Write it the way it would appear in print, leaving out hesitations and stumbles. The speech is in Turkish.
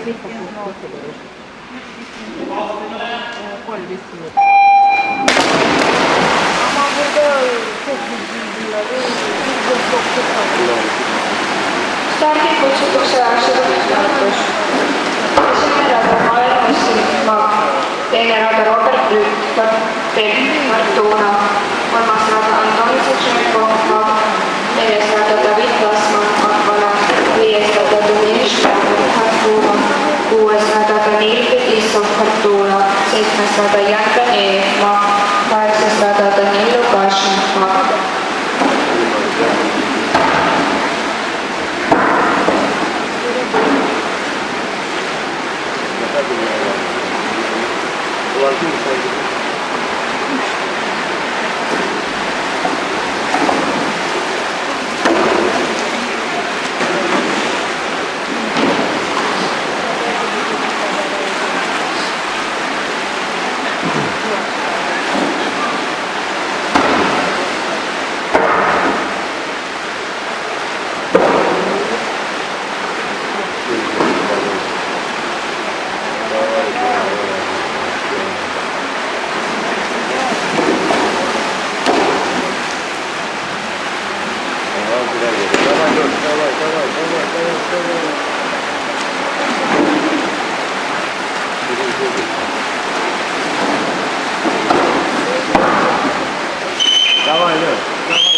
Ama burada çok bilgileri Starki kutsutuksen asetustarkoitus. Ensimmäinen maailmanmestaruusmaa. Teinen rata Robert Lyckler, Fortuna. Kolmas rata Antoni Shevchenko, neljäs rata David Gassman, Akvala. Viides rata Dominic Straumer, Fortuna. Kuudes rata Daniil Fetisov, Fortuna. Seitsmes rata Jan Ganeev, kahdeksas rata Daniil Lukashin, Давай, Лёш, давай.